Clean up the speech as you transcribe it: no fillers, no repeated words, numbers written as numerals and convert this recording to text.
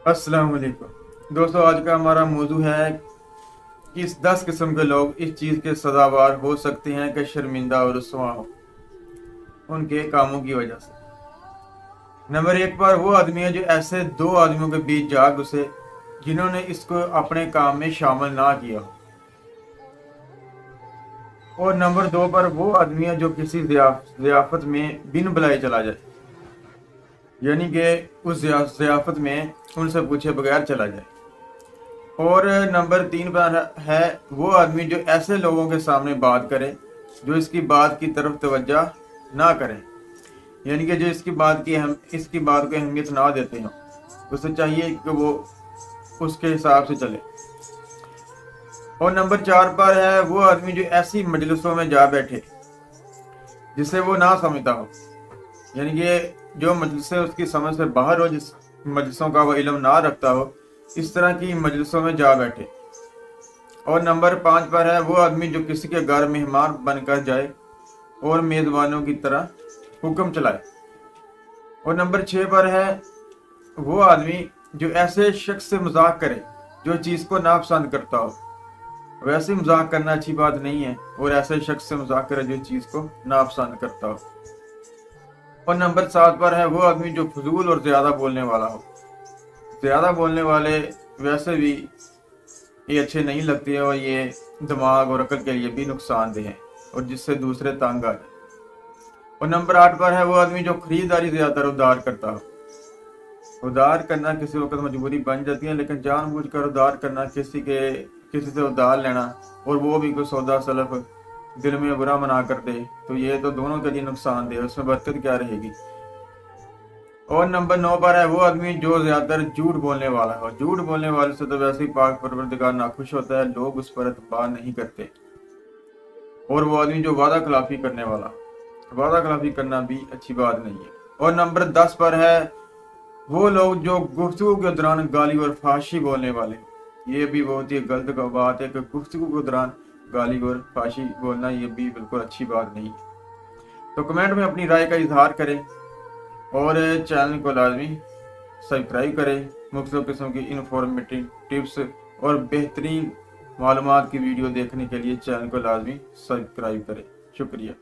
अस्सलाम वालेकुम दोस्तों, आज का हमारा मौजू है कि इस 10 किस्म के लोग इस चीज़ के सजावार हो सकते हैं कि शर्मिंदा और रुसवा हो उनके कामों की वजह से। नंबर 1 पर वो आदमी है जो ऐसे दो आदमियों के बीच जा घुसे जिन्होंने इसको अपने काम में शामिल ना किया हो। और नंबर 2 पर वो आदमी है जो किसी ज़ियाफत में बिन बुलाए चला जाए, यानी कि उस ज़ियाफत में उनसे पूछे बगैर चला जाए। और नंबर 3 पर है वो आदमी जो ऐसे लोगों के सामने बात करे जो इसकी बात की तरफ तवज्जो ना करें, यानी कि जो इसकी बात को अहमियत ना देते हों। उसे चाहिए कि वो उसके हिसाब से चले। और नंबर 4 पर है वो आदमी जो ऐसी मजलिसों में जा बैठे जिसे वो ना समझता हो, यानी कि जो मजलिसें उसकी समझ से बाहर हो, जिस मजलिसों का वो इल्म ना रखता हो, इस तरह की मजलिसों में जा बैठे। और नंबर 5 पर है वो आदमी जो किसी के घर मेहमान बनकर जाए और मेज़बानों की तरह हुक्म चलाए। और नंबर 6 पर है वो आदमी जो ऐसे शख्स से मजाक करे जो चीज़ को नापसंद करता हो। वैसे मजाक करना अच्छी बात नहीं है, और ऐसे शख्स से मजाक करे जो चीज़ को नापसंद करता हो। और नंबर 7 पर है वो आदमी जो फजूल और ज़्यादा बोलने वाला हो। ज़्यादा बोलने वाले वैसे भी ये अच्छे नहीं लगते हैं, और ये दिमाग और अकल के लिए भी नुकसानदेह है, और जिससे दूसरे तंग आ जाए। और नंबर 8 पर है वो आदमी जो खरीदारी ज़्यादा उधार करता हो। उधार करना किसी वक्त मजबूरी बन जाती है, लेकिन जानबूझकर उधार करना, किसी से उधार लेना, और वो भी कोई सौदा सलफ दिल में बुरा मना कर दे, तो ये तो दोनों के लिए नुकसानदेह है, उसमें बरकत क्या रहेगी। और नंबर 9 पर है वो आदमी जो ज्यादातर झूठ बोलने वाला हो। झूठ बोलने वाले से तो वैसे ही पाक परवरदिगार नाखुश होता है, लोग उस पर एतबार नहीं करते। और वो आदमी जो वादा खिलाफी करना भी अच्छी बात नहीं है। और नंबर 10 पर है वो लोग जो गुफ्तगू के दौरान गाली और फाशी बोलने वाले। ये भी बहुत ही गलत बात है कि गुफ्तगू के दौरान गाली और फाशी बोलना, ये भी बिल्कुल अच्छी बात नहीं है। तो कमेंट में अपनी राय का इजहार करें, और चैनल को लाजमी सब्सक्राइब करें। मुख्तलिफ किस्म की इंफॉर्मेटिव टिप्स और बेहतरीन मालूमात की वीडियो देखने के लिए चैनल को लाजमी सब्सक्राइब करें। शुक्रिया।